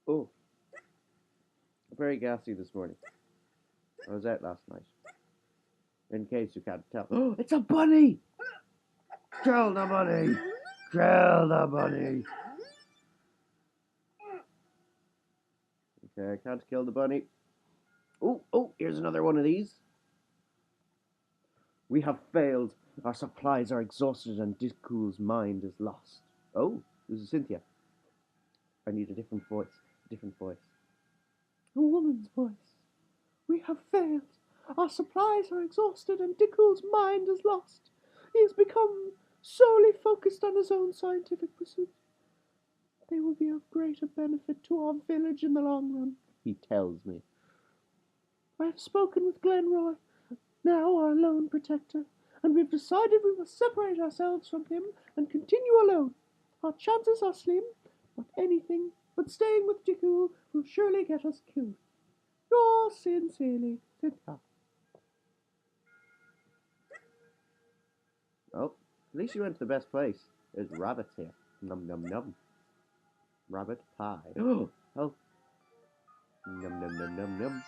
Oh, very gassy this morning. I was out last night. In case you can't tell. Oh, it's a bunny! Kill the bunny! Kill the bunny! Okay, I can't kill the bunny. Oh, here's another one of these. We have failed. Our supplies are exhausted and Diku's mind is lost. Oh, this is Cynthia. I need a different voice. A different voice. A woman's voice. We have failed. Our supplies are exhausted and Diku's mind is lost. He has become solely focused on his own scientific pursuits. They will be of greater benefit to our village in the long run, he tells me. I have spoken with Glenroy, now our lone protector, and we've decided we must separate ourselves from him and continue alone. Our chances are slim, but anything but staying with Diku will surely get us killed. Yours sincerely, Cynthia. Oh, at least you went to the best place. There's rabbits here. Num num num. Rabbit pie. Oh, num num num num num.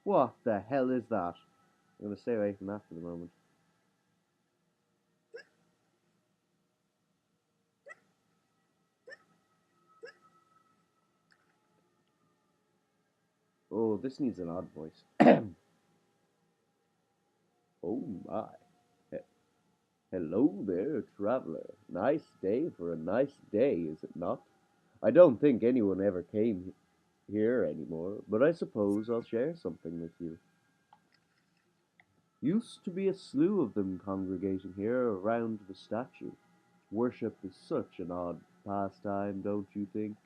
What the hell is that? I'm gonna stay away from that for the moment. Oh, this needs an odd voice. Oh my. Hello there, traveler. Nice day for a nice day, is it not? I don't think anyone ever came here anymore, but I suppose I'll share something with you. Used to be a slew of them congregating here around the statue. Worship is such an odd pastime, don't you think?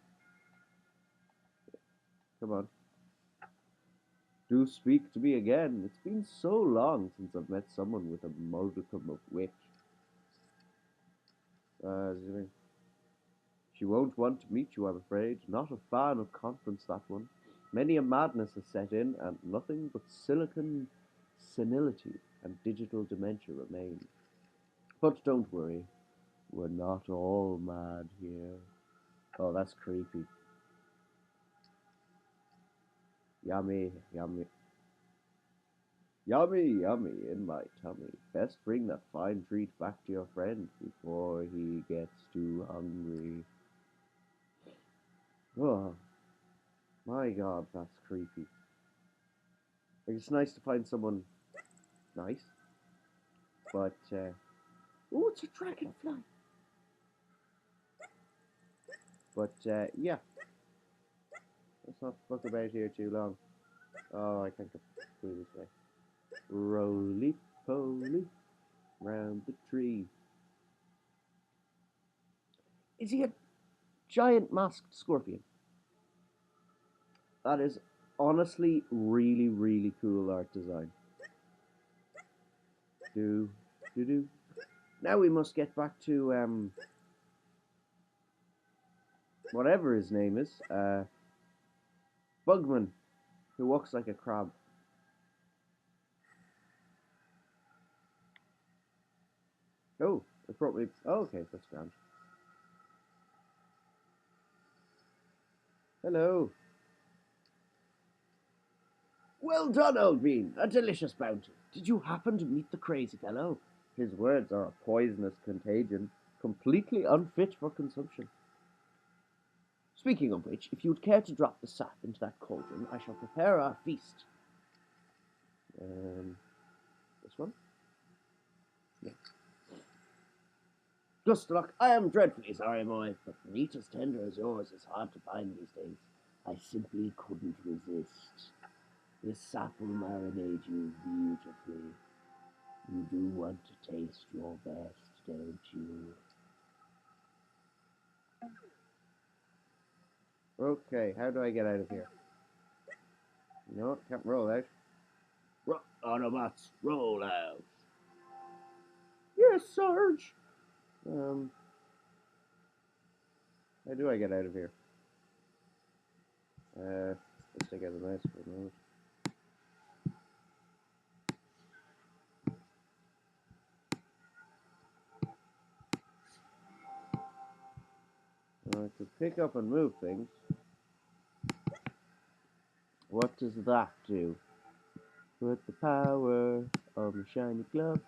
Come on. Do speak to me again. It's been so long since I've met someone with a modicum of wit. Uh, she won't want to meet you, I'm afraid. Not a fan of conference, that one. Many a madness has set in, and nothing but silicon senility and digital dementia remain. But don't worry, we're not all mad here. Oh, that's creepy. Yummy, yummy. Yummy, yummy in my tummy. Best bring that fine treat back to your friend before he gets too hungry. Oh, my god, that's creepy. Like, it's nice to find someone nice, but, oh, it's a dragonfly. But, yeah, let's not fuck about here too long. Oh, I can't go this way. Roly poly round the tree. Is he a giant masked scorpion? That is honestly really, really cool art design. Do, do. Now we must get back to, whatever his name is, Bugman, who walks like a crab. Oh, it brought me, oh, okay, that's grand. Hello. Well done, old bean. A delicious bounty. Did you happen to meet the crazy fellow? His words are a poisonous contagion, completely unfit for consumption. Speaking of which, if you'd care to drop the sap into that cauldron, I shall prepare our feast. This one? Yeah. Gustlock, I am dreadfully sorry, Moy, but meat as tender as yours is hard to find these days. I simply couldn't resist. This sap will marinate you beautifully. You do want to taste your best, don't you? Okay, how do I get out of here? No, can't roll out. Autobots, roll out. Yes, Sarge. How do I get out of here? Let's take out the mouse for a moment. pick up and move things. What does that do? With the power of my shiny glove.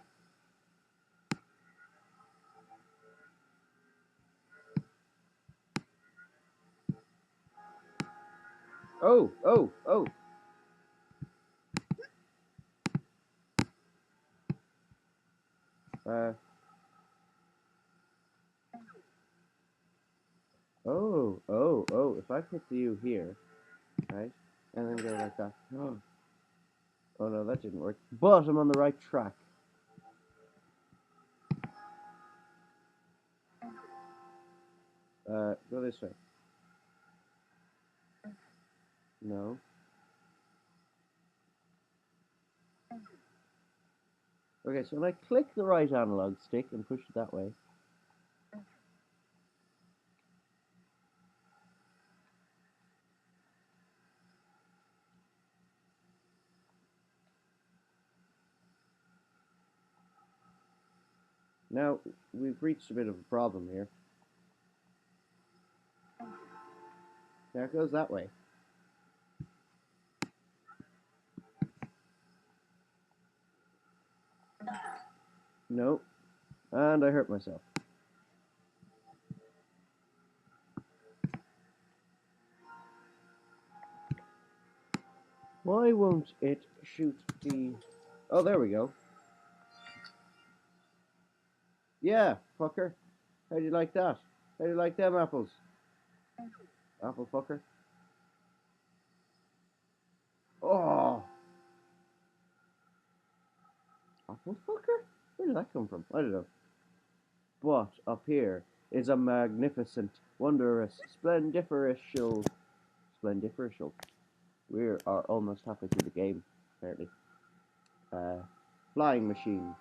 Oh, oh, oh. Oh. If I put you here, right, and then go like that. Oh no, that didn't work. But I'm on the right track. Go this way. No. Okay, so when I click the right analog stick and push it that way. Now, we've reached a bit of a problem here. Now it goes that way. No. And I hurt myself. Why won't it shoot the... Oh, there we go. Yeah, fucker. How do you like that? How do you like them apples? Apple fucker. Oh! Apple fucker? Where did that come from? I don't know. But up here is a magnificent, wondrous, splendiferous. We are almost halfway through the game, apparently. Flying machine.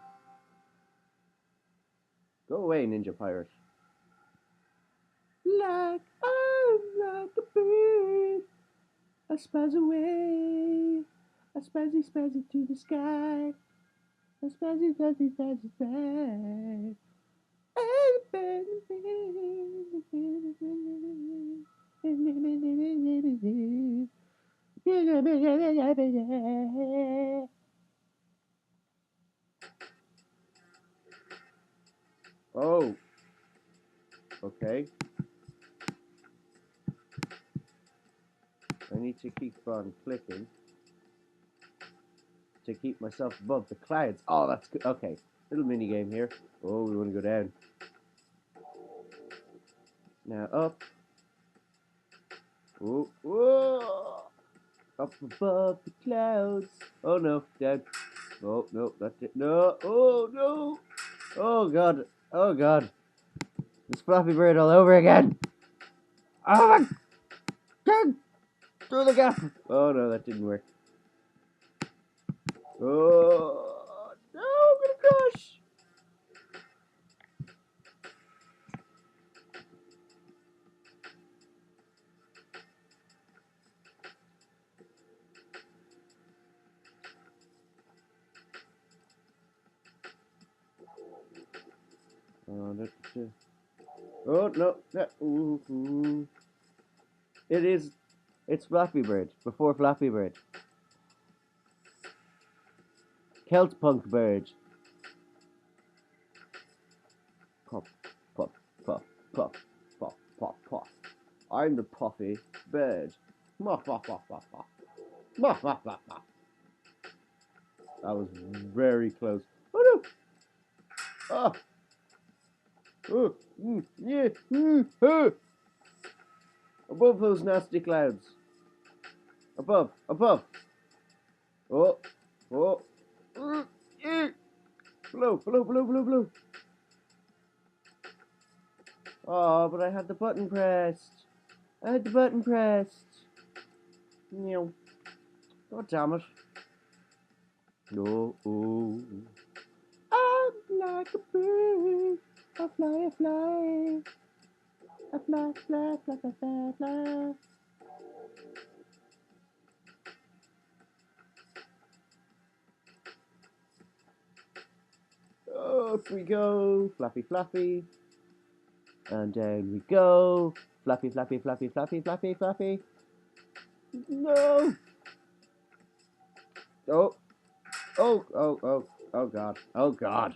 Go away, ninja pirate. Like a bird, I spaz away, I spazzy to the sky, I spazzy. Oh, okay. I need to keep on clicking to keep myself above the clouds. Oh, that's good. Okay, little mini game here. Oh, we want to go down. Now up. Oh, whoa! Up above the clouds. Oh no, down. Oh no, that's it. No. Oh no. Oh god. Oh god. It's Flappy Bird all over again. Oh my god. Through the gap. Oh no, that didn't work. Oh no, I'm gonna crash. Oh, no. Ooh. It's Flappy Bird before Flappy Bird. Celt Punk Bird. Pop, pop, pop, pop, pop, pop, pop. I'm the puffy bird. Muff, muff, muff, muff, muff. Muff, muff, muff, muff. That was very close. Oh no! Ah! Oh, yeah, ah. Above those nasty clouds. Above. Oh, yeah. Below. Oh, but I had the button pressed. No. God damn it. No. Oh. I'm like a bird. I fly. I fly. Up we go. Flappy. And down we go. Flappy, flappy, flappy, flappy, flappy, flappy. No! Oh, oh, oh, oh, oh God, oh God,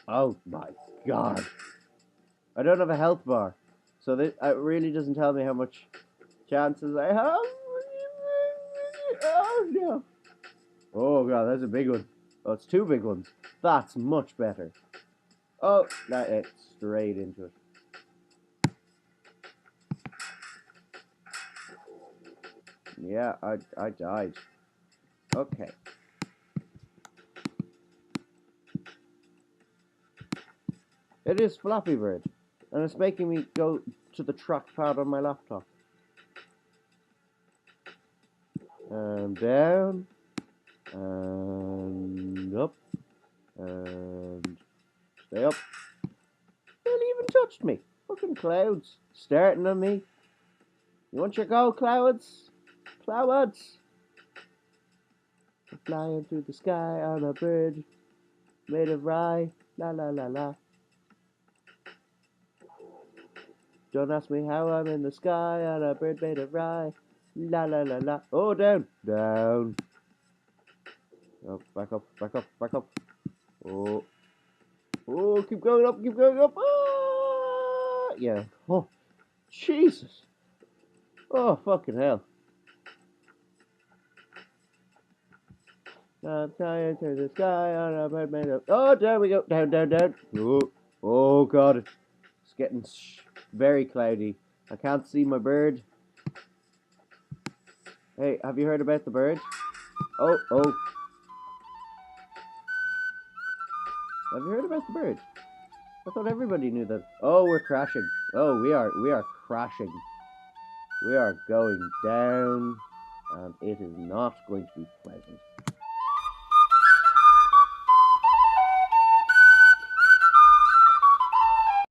oh my God. I don't have a health bar, so it really doesn't tell me how much chances I have. Oh no. Oh God, that's a big one. Oh, it's two big ones. That's much better. Oh, that hit straight into it. Yeah, I died. Okay. It is Flappy Bird, and it's making me go to the trackpad on my laptop. And down, and up, and stay up. Barely even touched me. Fucking clouds. Starting on me. You want your go, clouds? Clouds! Flying through the sky on a bird made of rye. La la la la. Don't ask me how I'm in the sky on a bird made of rye. La la la la. Oh, down. Down. Oh, back up, back up, back up. Oh. Oh, keep going up, keep going up. Ah! Yeah. Oh, Jesus. Oh, fucking hell. I'm flying through the sky on a bird made of... Oh, down we go. Down, down, down. Oh, oh God. It's getting very cloudy. I can't see my bird. Hey, have you heard about the bird? Oh, oh. Have you heard about the bird? I thought everybody knew that. Oh, we're crashing. Oh, we are crashing. We are going down, and it is not going to be pleasant.